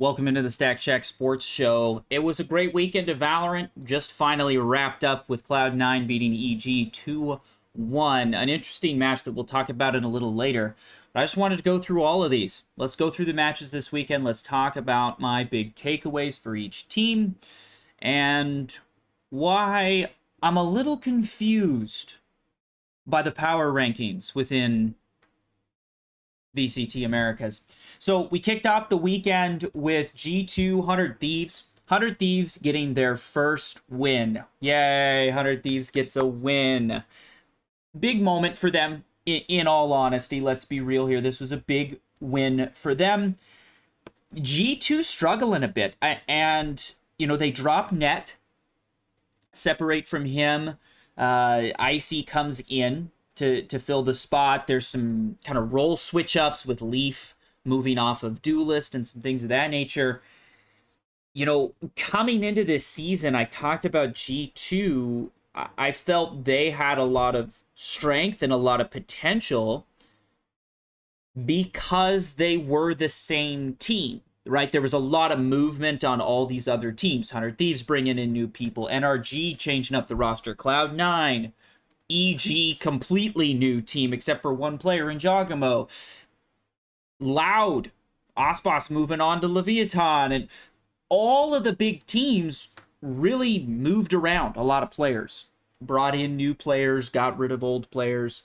Welcome into the Stack Shack Sports Show. It was a great weekend of Valorant. Just finally wrapped up with Cloud9 beating EG 2-1. An interesting match that we'll talk about in a little later. But I just wanted to go through all of these. Let's go through the matches this weekend. Let's talk about my big takeaways for each team and why I'm a little confused by the power rankings within VCT Americas. So we kicked off the weekend with G2 100 Thieves. 100 Thieves getting their first win. Yay, 100 Thieves gets a win. Big moment for them, in all honesty. Let's be real here. This was a big win for them. G2 struggling a bit. And, you know, they drop Net. Separate from him. Icy comes in to fill the spot. There's some kind of role switch ups with Leaf moving off of Duelist and some things of that nature. You know, coming into this season, I talked about G2. I felt they had a lot of strength and a lot of potential because they were the same team, right? There was a lot of movement on all these other teams. 100 Thieves bringing in new people. NRG changing up the roster. Cloud9. EG, completely new team, except for one player in Jogamo. Loud. Aspas moving on to Leviathan. And all of the big teams really moved around a lot of players. Brought in new players, got rid of old players.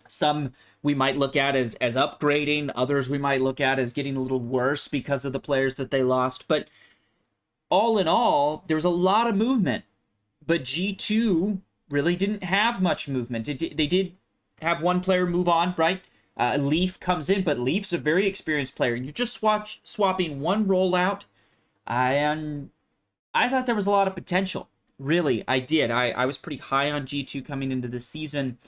Some we might look at as upgrading. Others we might look at as getting a little worse because of the players that they lost. But all in all, there was a lot of movement. But G2 really didn't have much movement. They did have one player move on, right? Leaf comes in, but Leaf's a very experienced player. You're just swapping one rollout, and I thought there was a lot of potential. Really, I did. I was pretty high on G2 coming into this season,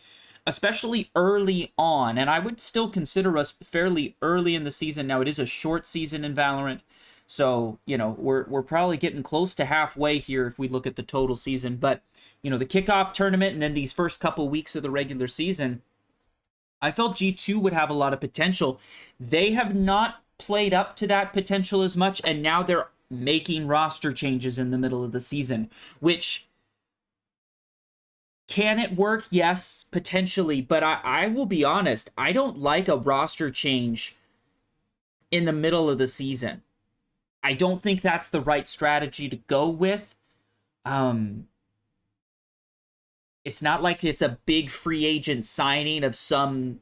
especially early on, and I would still consider us fairly early in the season. Now, it is a short season in Valorant, so, you know, we're probably getting close to halfway here if we look at the total season. But, you know, the kickoff tournament and then these first couple weeks of the regular season, I felt G2 would have a lot of potential. They have not played up to that potential as much, and now they're making roster changes in the middle of the season, which, can it work? Yes, potentially. But I will be honest, I don't like a roster change in the middle of the season. I don't think that's the right strategy to go with. It's not like it's a big free agent signing of some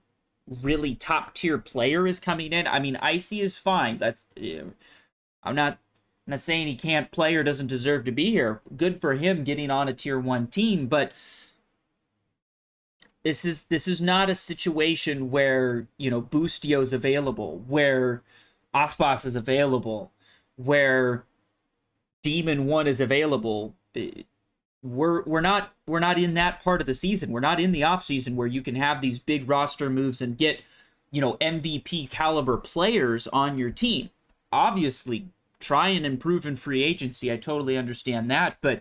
really top tier player is coming in. I mean, Icy is fine. That's, I'm not saying he can't play or doesn't deserve to be here. Good for him getting on a tier 1 team, but this is not a situation where, you know, Boostio's available, where Aspas is available, where Demon 1 is available. We're not in that part of the season. We're not in the off season where you can have these big roster moves and get, you know, MVP caliber players on your team. Obviously, try and improve in free agency. I totally understand that, but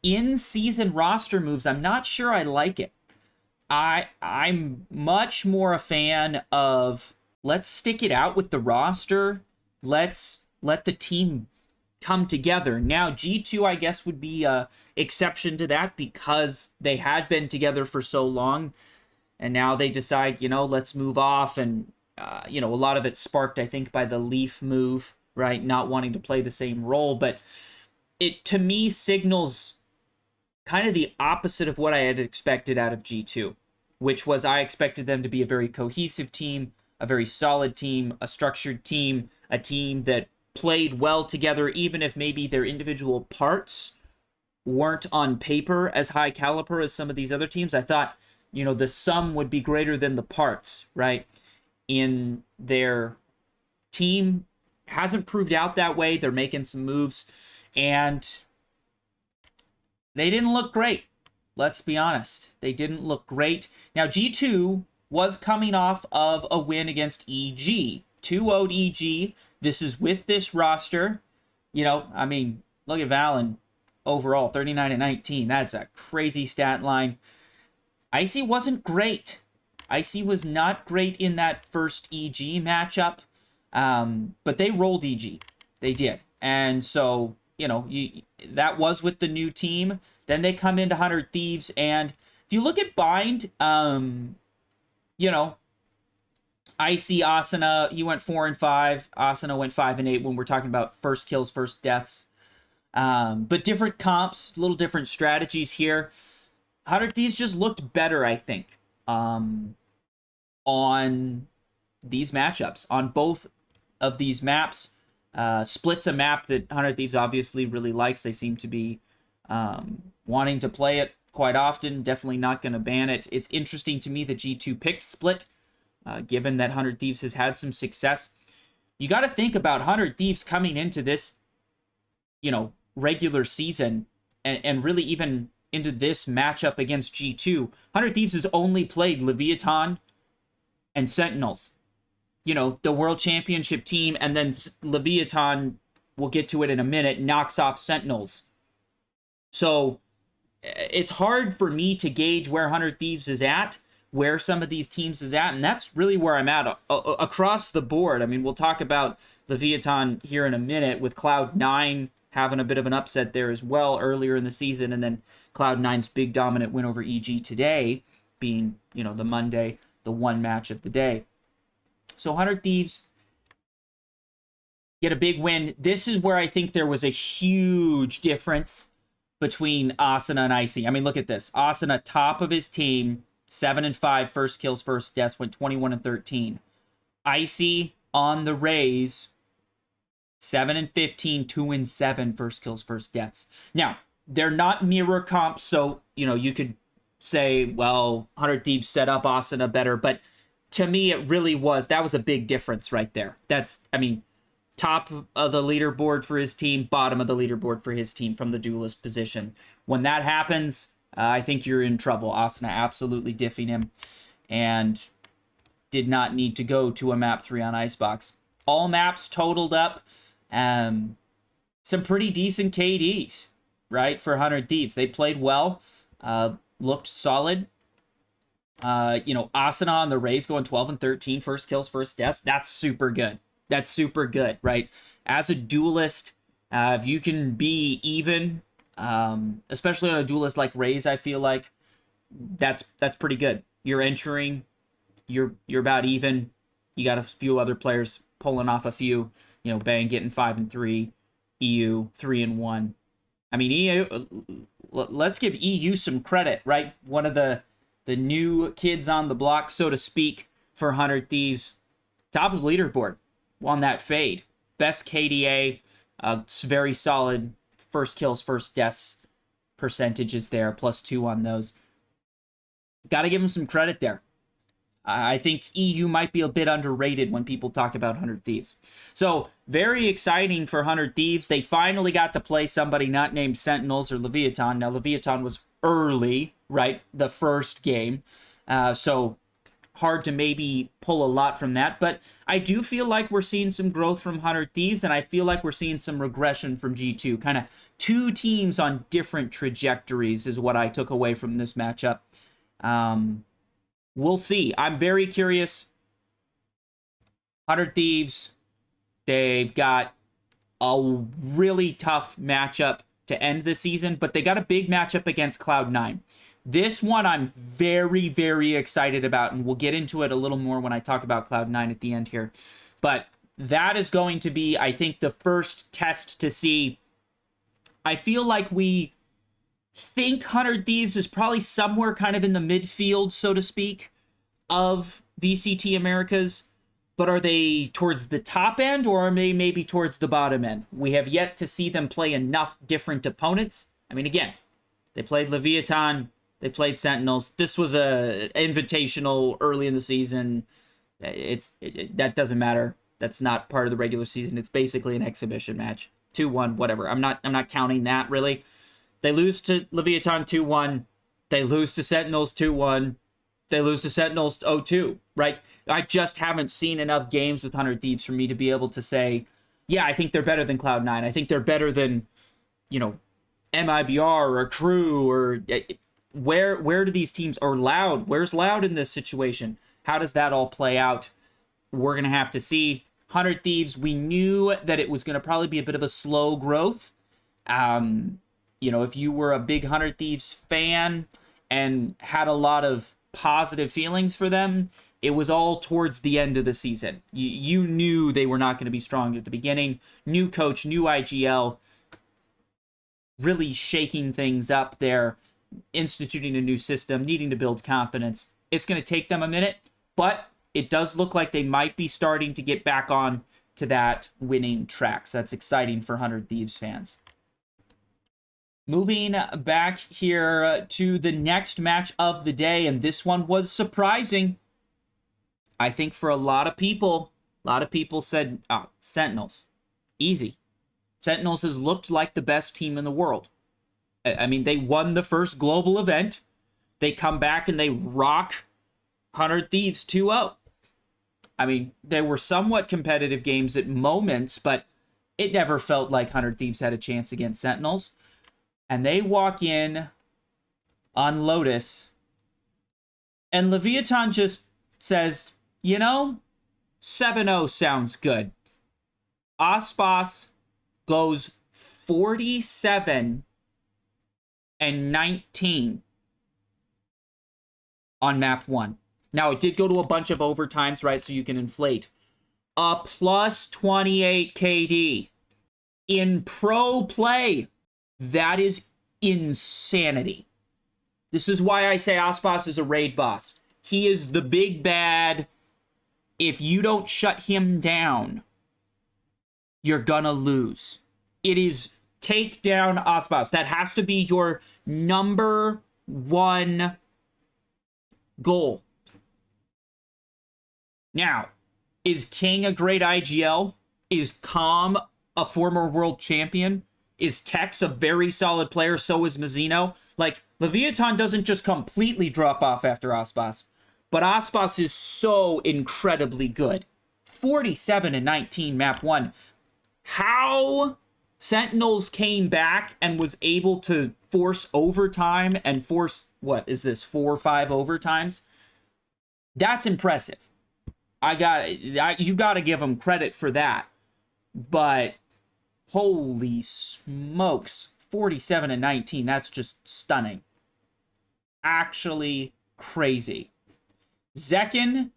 in season roster moves, I'm not sure I like it. I'm much more a fan of, let's stick it out with the roster. Let's let the team come together. Now, G2, I guess, would be an exception to that because they had been together for so long, and now they decide, you know, let's move off. And, you know, a lot of it sparked, I think, by the Leaf move, right? Not wanting to play the same role. But it, to me, signals kind of the opposite of what I had expected out of G2, which was I expected them to be a very cohesive team, a very solid team, a structured team, a team that played well together, even if maybe their individual parts weren't on paper as high caliber as some of these other teams. I thought, you know, the sum would be greater than the parts, right? In their team hasn't proved out that way. They're making some moves, and they didn't look great. Let's be honest. They didn't look great. Now, G2 was coming off of a win against EG. 2-0'd EG. This is with this roster. You know, I mean, look at Valen overall, 39-19. That's a crazy stat line. Icy wasn't great. Icy was not great in that first EG matchup, but they rolled EG. They did. And so, that was with the new team. Then they come into 100 Thieves, and if you look at Bind, you know, I see Asana, he went 4-5. Asana went 5-8 when we're talking about first kills, first deaths. But different comps, little different strategies here. 100 Thieves just looked better, I think, on these matchups, on both of these maps. Split's a map that 100 Thieves obviously really likes. They seem to be wanting to play it quite often. Definitely not going to ban it. It's interesting to me that G2 picked Split, given that 100 Thieves has had some success. You got to think about 100 Thieves coming into this, regular season, and really even into this matchup against G2. 100 Thieves has only played Leviathan and Sentinels. The World Championship team, and then Leviathan, we'll get to it in a minute, knocks off Sentinels. So it's hard for me to gauge where 100 Thieves is at, where some of these teams is at, and that's really where I'm at across the board. I mean, we'll talk about Leviathan here in a minute, with Cloud9 having a bit of an upset there as well earlier in the season, and then Cloud9's big dominant win over EG today being, the Monday, the one match of the day. So 100 Thieves get a big win. This is where I think there was a huge difference between Asana and Icy. I mean, look at this. Asana, top of his team, 7-5 first kills, first deaths, went 21-13. Icy on the Rays, 7-15, 2-7 first kills, first deaths. Now, they're not mirror comps, so, you could say, well, 100 Thieves set up Asana better, but to me, it really was. That was a big difference right there. Top of the leaderboard for his team, bottom of the leaderboard for his team from the duelist position. When that happens, I think you're in trouble. Asana absolutely diffing him, and did not need to go to a map 3 on Icebox. All maps totaled up. Some pretty decent KDs, right, for 100 Thieves. They played well, looked solid. Asana on the Rays going 12-13, first kills, first deaths. That's super good. That's super good, right? As a duelist, if you can be even, especially on a duelist like Rays, I feel like that's pretty good. You're entering, you're about even. You got a few other players pulling off a few, Bang getting 5-3, EU 3-1. I mean, EU, let's give EU some credit, right? One of the new kids on the block, so to speak, for 100 Thieves. Top of the leaderboard on that fade. Best KDA, very solid first kills, first deaths percentages there, +2 on those. Got to give him some credit there. I think EU might be a bit underrated when people talk about 100 Thieves. So, very exciting for 100 Thieves. They finally got to play somebody not named Sentinels or Leviathan. Now, Leviathan was early, right? The first game. So, hard to maybe pull a lot from that. But I do feel like we're seeing some growth from 100 Thieves, and I feel like we're seeing some regression from G2. Kind of two teams on different trajectories is what I took away from this matchup. We'll see. I'm very curious. 100 Thieves, they've got a really tough matchup to end the season, but they got a big matchup against Cloud9. This one I'm very, very excited about, and we'll get into it a little more when I talk about Cloud9 at the end here. But that is going to be, I think, the first test to see. I feel like we think 100 Thieves is probably somewhere kind of in the midfield, so to speak, of VCT Americas. But are they towards the top end, or are they maybe towards the bottom end? We have yet to see them play enough different opponents. I mean, again, they played Leviathan, they played Sentinels. This was a invitational early in the season. That doesn't matter. That's not part of the regular season. It's basically an exhibition match. 2-1, whatever. I'm not counting that, really. They lose to Leviathan 2-1. They lose to Sentinels 2-1. They lose to Sentinels 0-2, right? I just haven't seen enough games with 100 Thieves for me to be able to say, yeah, I think they're better than Cloud9. I think they're better than, MIBR or Crew, or where do these teams, or Loud? Where's Loud in this situation? How does that all play out? We're going to have to see. 100 Thieves, we knew that it was going to probably be a bit of a slow growth. If you were a big 100 Thieves fan and had a lot of positive feelings for them, it was all towards the end of the season. You knew they were not going to be strong at the beginning. New coach, new IGL, really shaking things up there, instituting a new system, needing to build confidence. It's going to take them a minute, but it does look like they might be starting to get back on to that winning track. So that's exciting for 100 Thieves fans. Moving back here to the next match of the day, and this one was surprising. I think for a lot of people said, oh, Sentinels, easy. Sentinels has looked like the best team in the world. I mean, they won the first global event. They come back and they rock 100 Thieves 2-0. I mean, they were somewhat competitive games at moments, but it never felt like 100 Thieves had a chance against Sentinels. And they walk in on Lotus, and Leviathan just says, 7-0 sounds good. Aspas goes 47-19 on map 1. Now, it did go to a bunch of overtimes, right? So you can inflate. A plus 28 KD in pro play. That is insanity. This is why I say Aspas is a raid boss. He is the big bad. If you don't shut him down, you're gonna lose. It is take down Aspas. That has to be your number one goal. Now, is King a great IGL? Is Calm a former world champion? Is Tex a very solid player? So is Mazzino. Like, Leviathan doesn't just completely drop off after Aspas, but Aspas is so incredibly good. 47-19 map 1. How Sentinels came back and was able to force overtime and force, what is this, 4 or 5 overtimes? That's impressive. You got to give them credit for that. But holy smokes, 47-19, that's just stunning. Actually crazy. Zekin,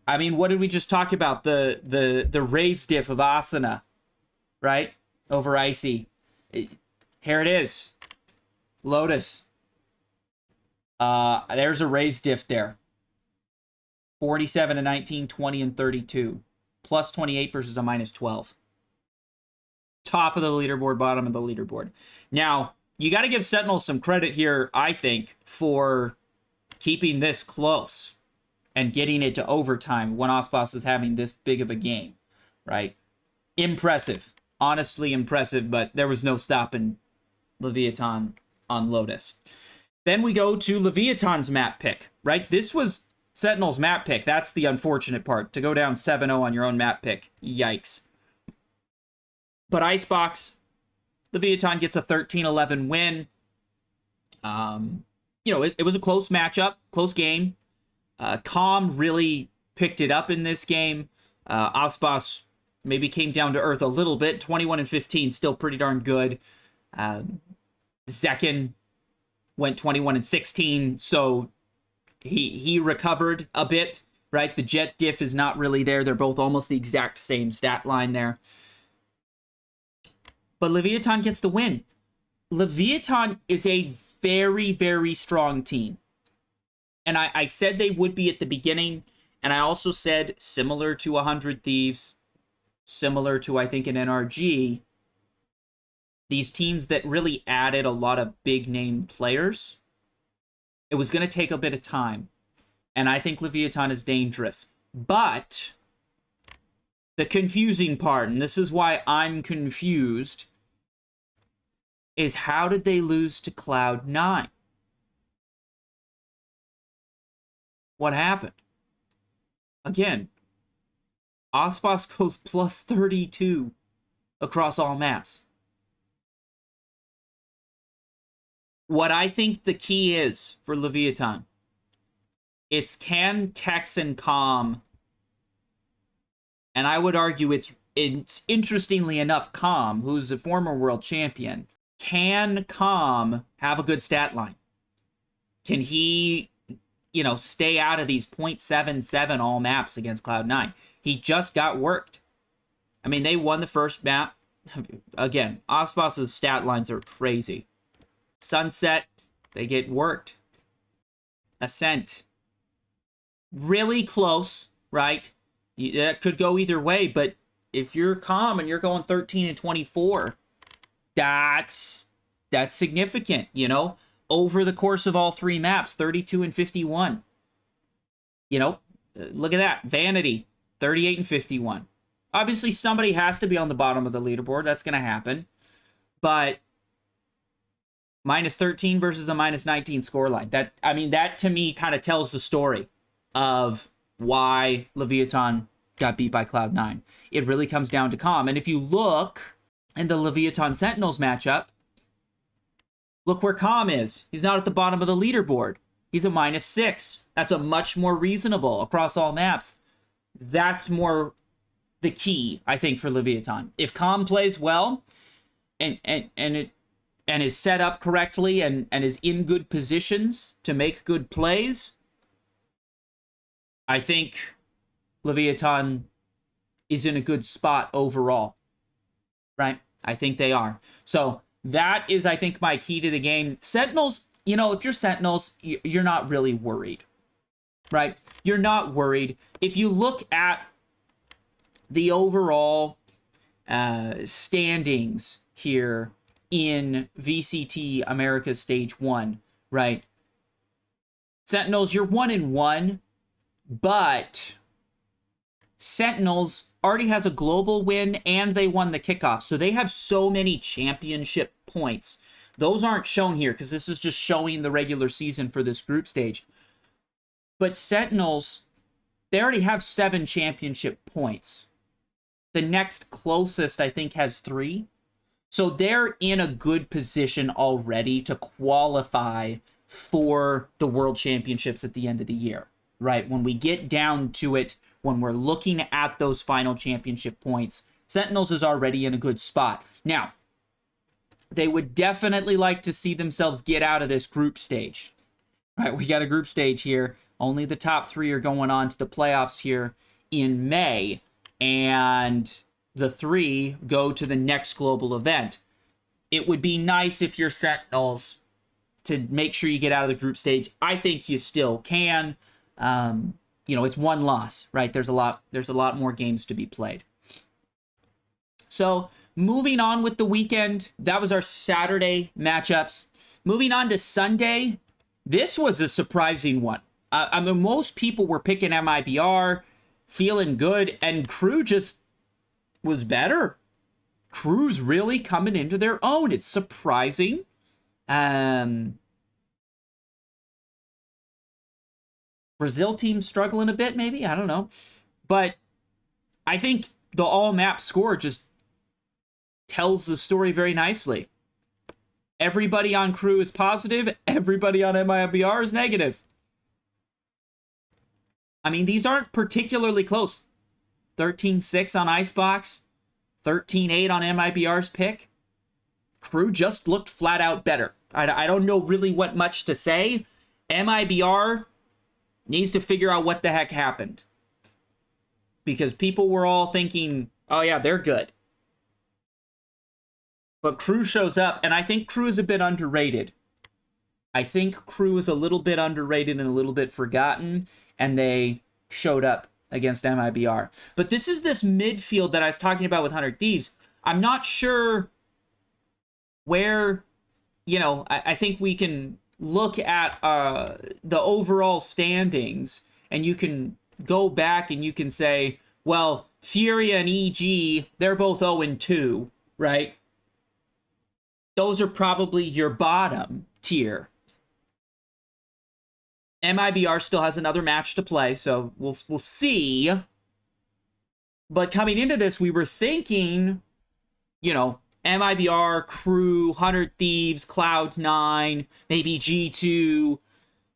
I mean, what did we just talk about? The raids diff of Asana, right? Over Icy. Here it is. Lotus. There's a raise diff there. 47-19, 20 and 32. Plus 28 versus a minus 12. Top of the leaderboard, bottom of the leaderboard. Now, you got to give Sentinels some credit here, I think, for keeping this close and getting it to overtime when Aspas is having this big of a game, right? Impressive. Honestly impressive, but there was no stopping Leviathan on Lotus. Then we go to Leviathan's map pick, right? This was Sentinel's map pick. That's the unfortunate part. To go down 7-0 on your own map pick. Yikes. But Icebox, Leviathan gets a 13-11 win. It was a close matchup, close game. Calm really picked it up in this game. Aspas maybe came down to earth a little bit. 21-15, still pretty darn good. Zekin went 21-16, so he recovered a bit, right? The jet diff is not really there. They're both almost the exact same stat line there. But Leviathan gets the win. Leviathan is a very, very strong team. And I said they would be at the beginning. And I also said, similar to 100 Thieves, similar to, I think, an NRG, these teams that really added a lot of big-name players, it was going to take a bit of time. And I think Leviathan is dangerous. But the confusing part, and this is why I'm confused, is how did they lose to Cloud9? What happened? Again, Aspas goes plus 32 across all maps. What I think the key is for Leviathan, it's can Tex and Calm And I would argue it's interestingly enough, Calm, who's a former world champion, can Calm have a good stat line? Can he, stay out of these 0.77 all maps against Cloud9? He just got worked. I mean, they won the first map. Again, Aspas' stat lines are crazy. Sunset, they get worked. Ascent, really close, right? That could go either way, but if you're Calm and you're going 13 and 24, that's significant, over the course of all three maps, 32 and 51. Look at that. Vanity, 38 and 51. Obviously, somebody has to be on the bottom of the leaderboard. That's going to happen. But minus 13 versus a minus 19 scoreline. That to me kind of tells the story of why Leviathan got beat by Cloud9. It really comes down to Calm. And if you look in the Leviathan Sentinels matchup, look where Calm is. He's not at the bottom of the leaderboard. He's a minus 6. That's a much more reasonable across all maps. That's more the key, I think, for Leviathan. If Calm plays well and is set up correctly and is in good positions to make good plays, I think Leviathan is in a good spot overall, right? I think they are. So that is, I think, my key to the game. Sentinels, if you're Sentinels, you're not really worried, right? You're not worried. If you look at the overall standings here in VCT Americas Stage 1, right? Sentinels, you're 1-1, but Sentinels already has a global win and they won the kickoff. So they have so many championship points. Those aren't shown here because this is just showing the regular season for this group stage. But Sentinels, they already have 7 championship points. The next closest, I think, has 3. So they're in a good position already to qualify for the World Championships at the end of the year, right? When we get down to it, when we're looking at those final championship points, Sentinels is already in a good spot. Now, they would definitely like to see themselves get out of this group stage, right? We got a group stage here. Only the top 3 are going on to the playoffs here in May, and the 3 go to the next global event. It would be nice if you're Sentinels to make sure you get out of the group stage. I think you still can. It's one loss, right? There's a lot more games to be played. So moving on with the weekend, that was our Saturday matchups. Moving on to Sunday, this was a surprising one. Most people were picking MIBR, feeling good, and Crew just was better. Crew's really coming into their own. It's surprising. Brazil team struggling a bit, maybe? I don't know. But I think the all-map score just tells the story very nicely. Everybody on Crew is positive. Everybody on MIBR is negative. These aren't particularly close. 13-6 on Icebox. 13-8 on MIBR's pick. Crew just looked flat out better. I don't know really what much to say. MIBR needs to figure out what the heck happened. Because people were all thinking, oh yeah, they're good. But Crew shows up, and I think Crew is a bit underrated. I think Crew is a little bit underrated and a little bit forgotten, and they showed up against MIBR. But this is this midfield that I was talking about with 100 Thieves. I'm not sure where, I think we can look at the overall standings, and you can go back and you can say, well, Furia and EG, they're both 0-2, right? Those are probably your bottom tier. MIBR still has another match to play, so we'll see. But coming into this, we were thinking, MIBR, Crew, 100 Thieves, Cloud9, maybe G2,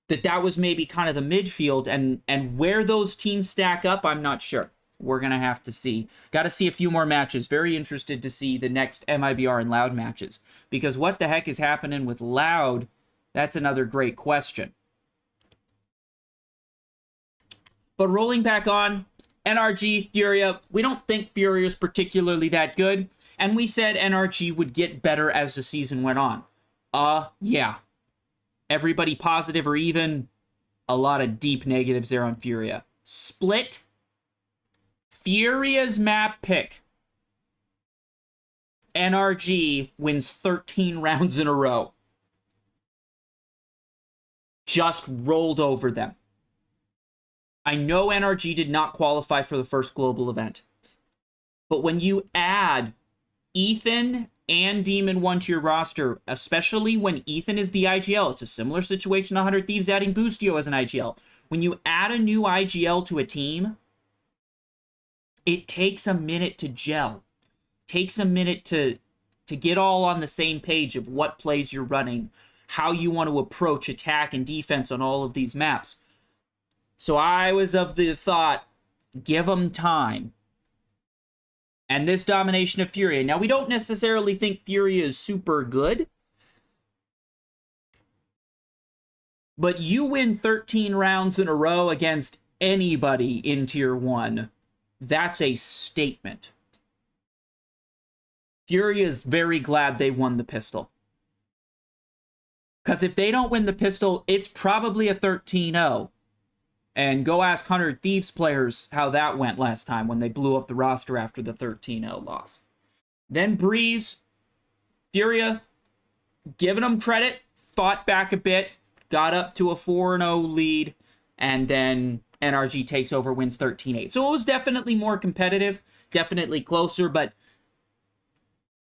that was maybe kind of the midfield, and where those teams stack up, I'm not sure. we're going to have to see. Got to see a few more matches. Very interested to see the next MIBR and Loud matches. Because what the heck is happening with Loud? That's another great question. But rolling back on, NRG, Furia, we don't think Furia is particularly that good. And we said NRG would get better as the season went on. Yeah. Everybody positive or even? A lot of deep negatives there on Furia. Split. Furia's map pick. NRG wins 13 rounds in a row. Just rolled over them. I know NRG did not qualify for the first global event. But when you add Ethan and Demon 1 to your roster, especially when Ethan is the IGL, it's a similar situation to 100 Thieves adding Boostio as an IGL. When you add a new IGL to a team, it takes a minute to gel. It takes a minute to get all on the same page of what plays you're running, how you want to approach attack and defense on all of these maps. So I was of the thought, give them time. And this domination of Furia. Now, we don't necessarily think Furia is super good. But you win 13 rounds in a row against anybody in Tier 1. That's a statement. Furia is very glad they won the pistol. Because if they don't win the pistol, it's probably a 13-0. And go ask 100 Thieves players how that went last time when they blew up the roster after the 13-0 loss. Then Breeze, Furia, giving them credit, fought back a bit, got up to a 4-0 lead, and then NRG takes over, wins 13-8. So it was definitely more competitive, definitely closer, but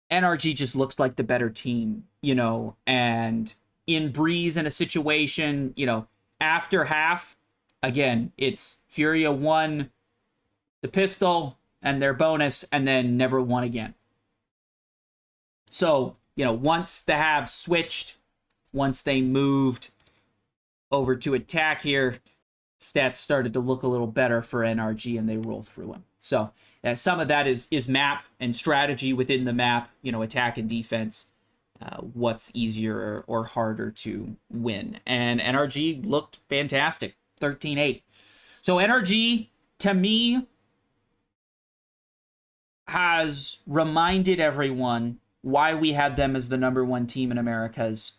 NRG just looks like the better team, you know, and in Breeze in a situation, you know, after half, again, it's Furia won the pistol and their bonus and then never won again. So, you know, once the halves switched, once they moved over to attack here, stats started to look a little better for NRG and they roll through them. So some of that is map and strategy within the map, you know, attack and defense. What's easier or harder to win. And NRG looked fantastic. 13-8. So NRG, to me, has reminded everyone why we had them as the #1 team in Americas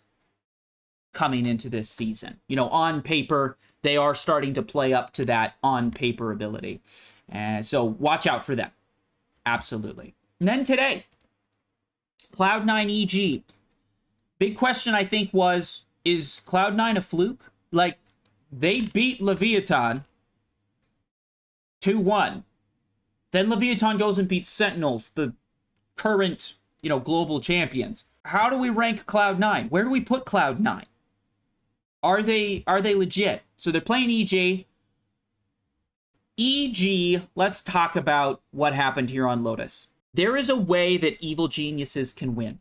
coming into this season. You know, on paper, they are starting to play up to that on-paper ability. And so watch out for them. Absolutely. And then today, Cloud9 EG. Big question, I think, was, is Cloud9 a fluke? Like, they beat Leviathan 2-1. Then Leviathan goes and beats Sentinels, the current, you know, global champions. How do we rank Cloud9? Where do we put Cloud9? Are they legit? So they're playing EG. EG, let's talk about what happened here on Lotus. There is a way that evil geniuses can win.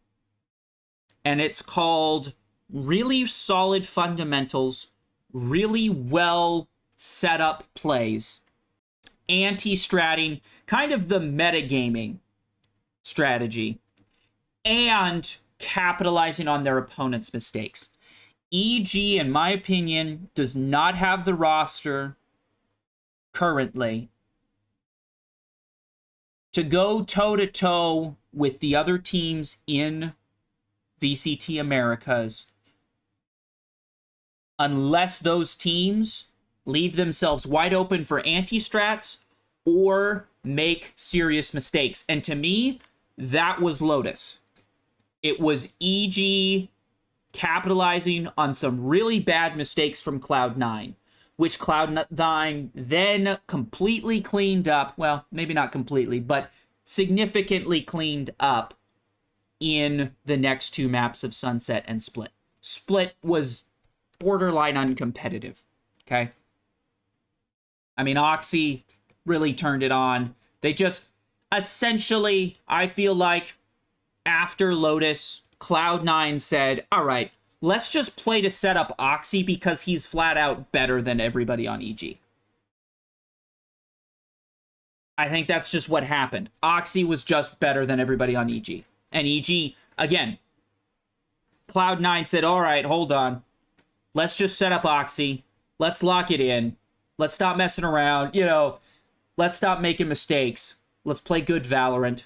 And it's called really solid fundamentals, really well set up plays, anti-stratting, kind of the metagaming strategy, and capitalizing on their opponent's mistakes. EG, in my opinion, does not have the roster currently to go toe-to-toe with the other teams in VCT Americas unless those teams leave themselves wide open for anti-strats or make serious mistakes. And to me, that was Lotus. It was EG capitalizing on some really bad mistakes from Cloud9, which Cloud9 then completely cleaned up. Well, maybe not completely, but significantly cleaned up in the next two maps of Sunset and Split. Split was borderline uncompetitive, okay? I mean, OXY really turned it on. They just, essentially, I feel like, after Lotus, Cloud9 said, all right, let's just play to set up OXY because he's flat out better than everybody on EG. I think that's just what happened. OXY was just better than everybody on EG. And EG, again, Cloud9 said, all right, hold on. Let's just set up OXY. Let's lock it in. Let's stop messing around. You know, let's stop making mistakes. Let's play good Valorant.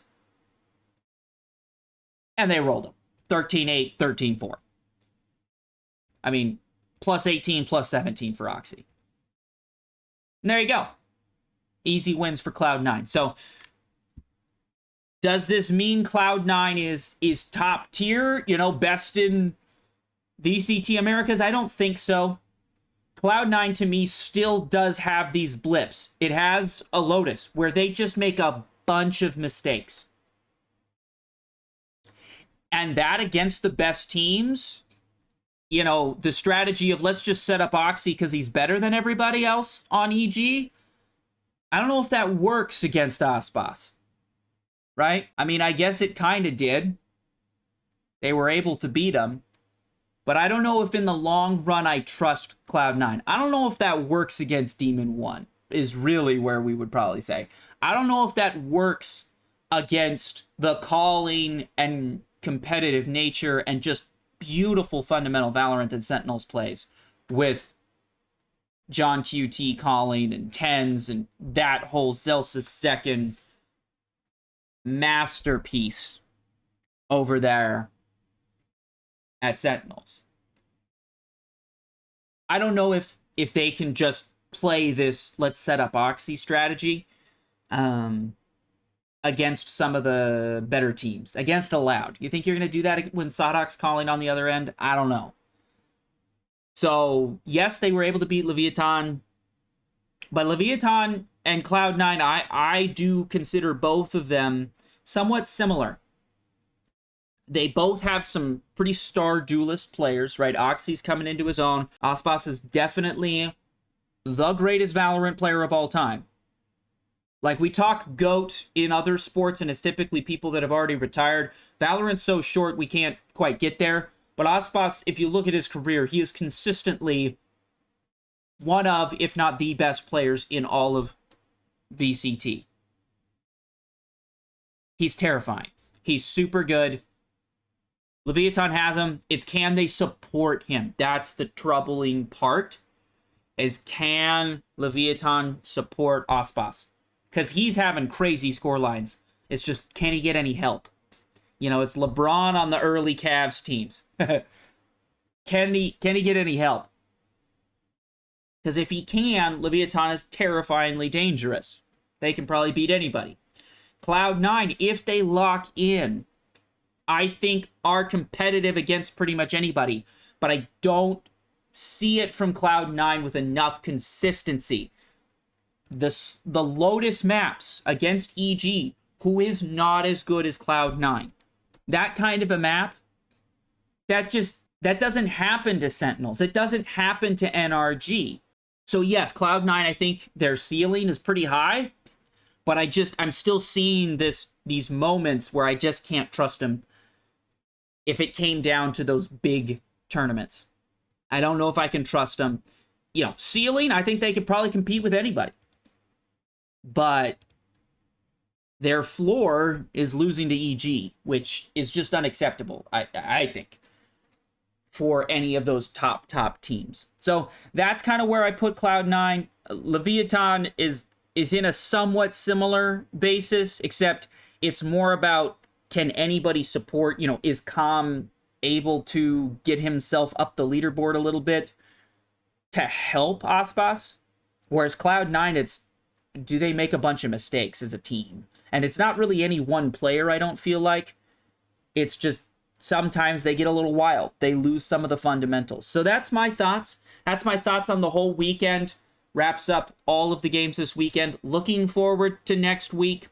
And they rolled them. 13-8, 13-4. I mean, plus 18, plus 17 for OXY. And there you go. Easy wins for Cloud9. So, does this mean Cloud9 is top tier? You know, best in VCT Americas? I don't think so. Cloud9 to me still does have these blips. It has a Lotus where they just make a bunch of mistakes. And that against the best teams, you know, the strategy of let's just set up OXY because he's better than everybody else on EG, I don't know if that works against Aspas. Right? I mean, I guess it kind of did. They were able to beat him. But I don't know if in the long run I trust Cloud9. I don't know if that works against Demon 1, is really where we would probably say. I don't know if that works against the calling and competitive nature and just beautiful fundamental Valorant that Sentinels plays with John QT calling and tens and that whole Zelsis second masterpiece over there at Sentinels. I don't know if they can just play this let's set up OXY strategy against some of the better teams. Against Aloud. You think you're going to do that when Sadok's calling on the other end? I don't know. So, yes, they were able to beat Leviathan. But Leviathan and Cloud9, I do consider both of them somewhat similar. They both have some pretty star duelist players, right? OXY's coming into his own. Aspas is definitely the greatest Valorant player of all time. Like, we talk GOAT in other sports, and it's typically people that have already retired. Valorant's so short, we can't quite get there. But Aspas, if you look at his career, he is consistently one of, if not the best players in all of VCT. He's terrifying. He's super good. Leviathan has him. It's can they support him? That's the troubling part. Is can Leviathan support Aspas? Because he's having crazy score lines. It's just, can he get any help? You know, it's LeBron on the early Cavs teams. Can he get any help? Because if he can, Leviathan is terrifyingly dangerous. They can probably beat anybody. Cloud9, if they lock in, I think are competitive against pretty much anybody. But I don't see it from Cloud9 with enough consistency. The Lotus maps against EG, who is not as good as Cloud9. That kind of a map, that doesn't happen to Sentinels. It doesn't happen to NRG. So yes, Cloud9, I think their ceiling is pretty high, but I'm still seeing these moments where I just can't trust them if it came down to those big tournaments. I don't know if I can trust them. You know, ceiling, I think they could probably compete with anybody. But their floor is losing to EG, which is just unacceptable, I think, for any of those top teams. So that's kind of where I put Cloud9. Leviathan is in a somewhat similar basis, except it's more about can anybody support, you know, is Calm able to get himself up the leaderboard a little bit to help Aspas? Whereas Cloud9, it's do they make a bunch of mistakes as a team? And it's not really any one player, I don't feel like. It's just sometimes they get a little wild. They lose some of the fundamentals. So that's my thoughts. That's my thoughts on the whole weekend. Wraps up all of the games this weekend. Looking forward to next week.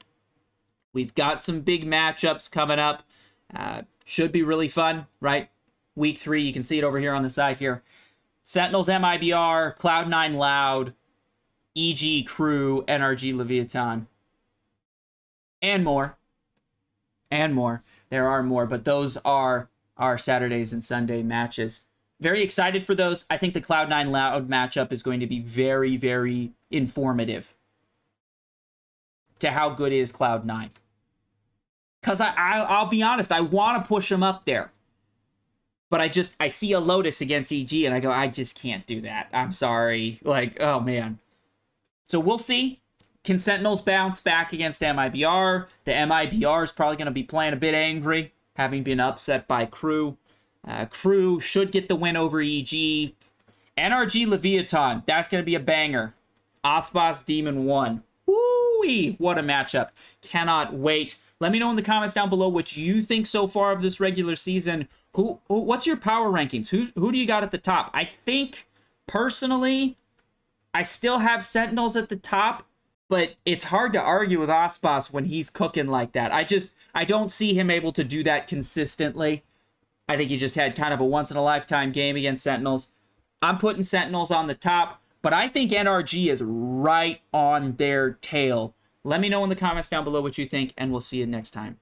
We've got some big matchups coming up. Should be really fun, right? Week 3, you can see it over here on the side here. Sentinels MIBR, Cloud9 Loud, EG Crew, NRG Leviathan. And more. And more. There are more, but those are our Saturdays and Sunday matches. Very excited for those. I think the Cloud9 Loud matchup is going to be very, very informative. to how good is Cloud9. Because I'll be honest, I want to push him up there. But I see a Lotus against EG, and I go, I just can't do that. I'm sorry. Like, oh, man. So we'll see. Can Sentinels bounce back against MIBR? The MIBR is probably going to be playing a bit angry, having been upset by Crew. Crew should get the win over EG. NRG Leviathan, that's going to be a banger. Aspas Demon 1. Woo-wee, what a matchup. Cannot wait. Let me know in the comments down below what you think so far of this regular season. What's your power rankings? Who do you got at the top? I think, personally, I still have Sentinels at the top, but it's hard to argue with Aspas when he's cooking like that. I don't see him able to do that consistently. I think he just had kind of a once-in-a-lifetime game against Sentinels. I'm putting Sentinels on the top, but I think NRG is right on their tail. Let me know in the comments down below what you think, and we'll see you next time.